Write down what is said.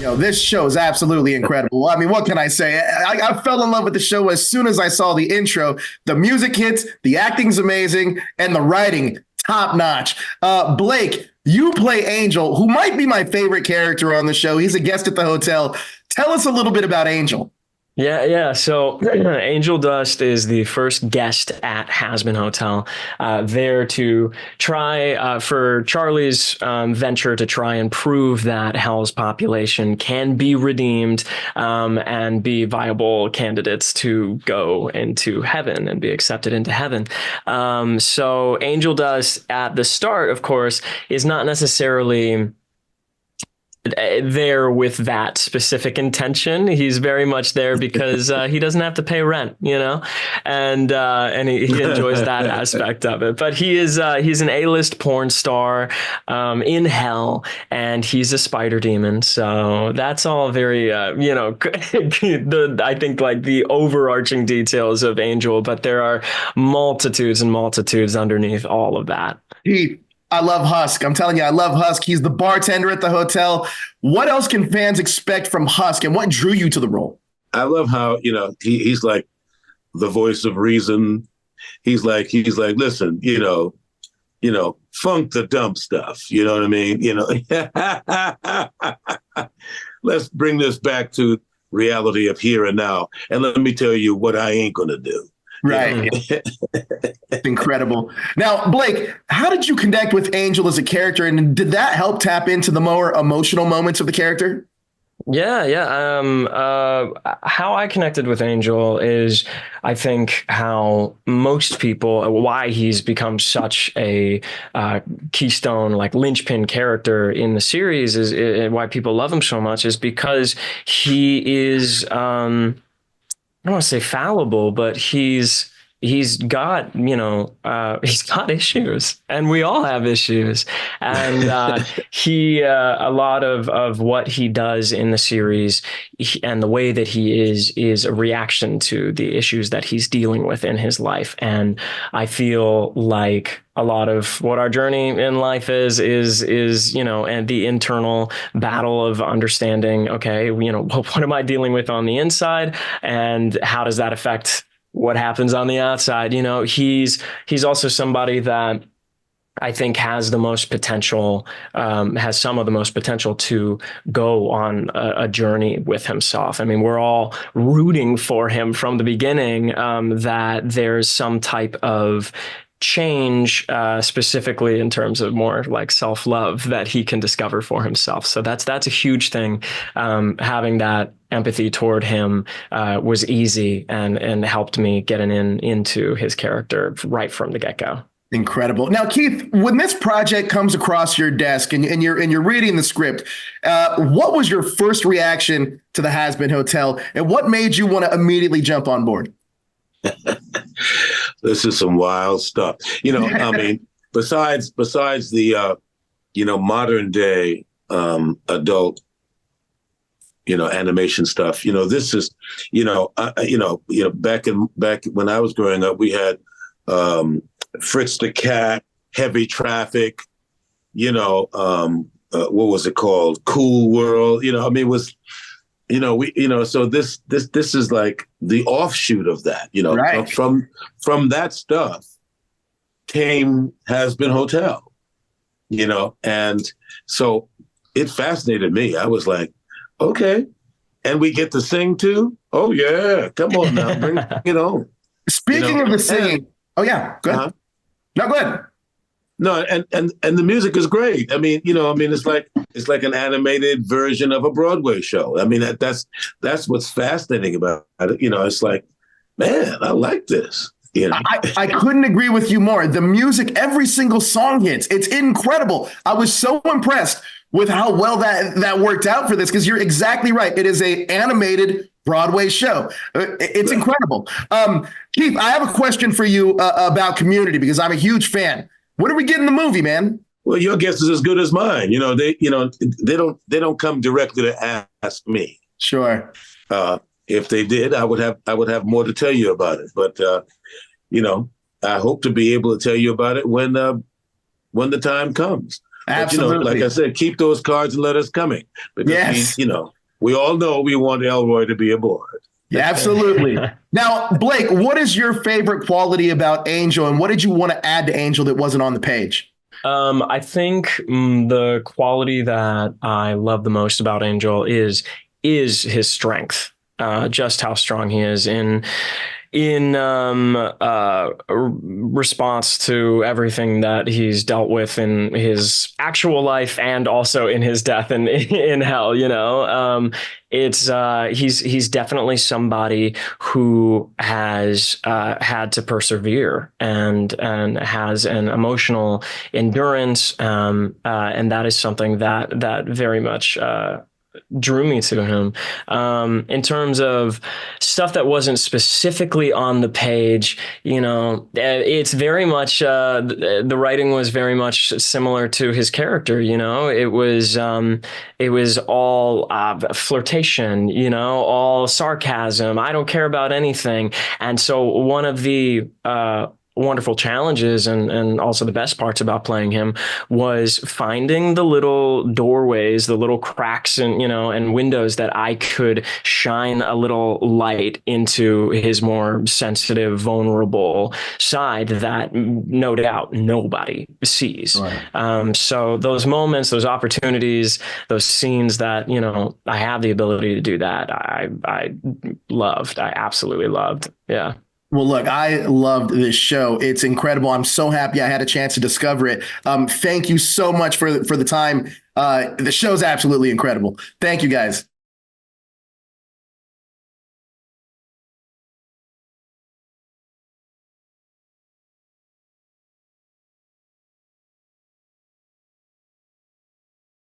Yo, this show is absolutely incredible. I mean, what can I say? I fell in love with the show as soon as I saw the intro. The music hits, the acting's amazing, and the writing top notch. Blake, you play Angel, who might be my favorite character on the show. He's a guest at the hotel. Tell us a little bit about Angel. Yeah. So Angel Dust is the first guest at Hazbin Hotel, there to try for Charlie's venture to try and prove that Hell's population can be redeemed and be viable candidates to go into heaven and be accepted into heaven. So Angel Dust at the start, of course, is not necessarily there with that specific intention. He's very much there because he doesn't have to pay rent, and he enjoys that aspect of it. But he's an A-list porn star in hell, and he's a spider demon. So that's all very I think like the overarching details of Angel, but there are multitudes and multitudes underneath all of that. I love Husk. I'm telling you, I love Husk. He's the bartender at the hotel. What else can fans expect from Husk, and what drew you to the role? I love how, he's like the voice of reason. He's like, listen, funk the dumb stuff. You know what I mean? Let's bring this back to reality of here and now. And let me tell you what I ain't going to do. Right. Incredible. Now, Blake, how did you connect with Angel as a character, and did that help tap into the more emotional moments of the character? Yeah. How I connected with Angel is, I think, how most people, why he's become such a keystone, like linchpin character in the series, is why people love him so much, is because he is, I don't want to say fallible, but he's got, he's got issues, and we all have issues. And a lot of what he does in the series and the way that he is a reaction to the issues that he's dealing with in his life. And I feel like a lot of what our journey in life is, and the internal battle of understanding, okay, what am I dealing with on the inside, and how does that affect what happens on the outside? He's also somebody that I think has the most potential, has some of the most potential to go on a journey with himself. I mean, we're all rooting for him from the beginning, that there's some type of change, specifically in terms of more like self-love, that he can discover for himself. So that's a huge thing. Having that empathy toward him was easy and helped me getting into his character right from the get-go. Incredible. Now, Keith, when this project comes across your desk and you're reading the script, what was your first reaction to the Hazbin Hotel, and what made you want to immediately jump on board? This is some wild stuff. I mean, besides the, modern day adult, animation stuff, this is, back when I was growing up, we had Fritz the Cat, Heavy Traffic, what was it called? Cool World, it was, so this is like the offshoot of that, right. From that stuff came Hazbin Hotel, and so it fascinated me. I was like, okay, and we get to sing too. Oh yeah, come on now, bring it on. Speaking of the singing, oh yeah, go ahead. No, go ahead. No, and the music is great. I mean, it's like an animated version of a Broadway show. I mean, that's what's fascinating about it. It's like, man, I like this. I couldn't agree with you more. The music, every single song hits. It's incredible. I was so impressed with how well that worked out for this, because you're exactly right. It is a animated Broadway show. It's incredible. Keith, I have a question for you about Community, because I'm a huge fan. When do we get in the movie, man? Well, your guess is as good as mine. They don't come directly to ask me. Sure. If they did, I would have more to tell you about it. But I hope to be able to tell you about it when the time comes. But, you know, like I Absolutely. said, keep those cards and let us coming because Yes. we all know we want Elroy to be aboard. Yeah, absolutely. Now, Blake, what is your favorite quality about Angel, and what did you want to add to Angel that wasn't on the page? I think the quality that I love the most about Angel is his strength. Just how strong he is in response to everything that he's dealt with in his actual life and also in his death and in hell. It's he's definitely somebody who has had to persevere and has an emotional endurance, and that is something that very much drew me to him. In terms of stuff that wasn't specifically on the page, it's very much the writing was very much similar to his character. It was all flirtation, all sarcasm. I don't care about anything. And so one of the wonderful challenges and also the best parts about playing him was finding the little doorways, the little cracks and windows that I could shine a little light into his more sensitive, vulnerable side that no doubt nobody sees. Right. So those moments, those opportunities, those scenes that, I have the ability to do that. I absolutely loved. Yeah. Well, look, I loved this show. It's incredible. I'm so happy I had a chance to discover it. Thank you so much for the time. The show's absolutely incredible. Thank you, guys.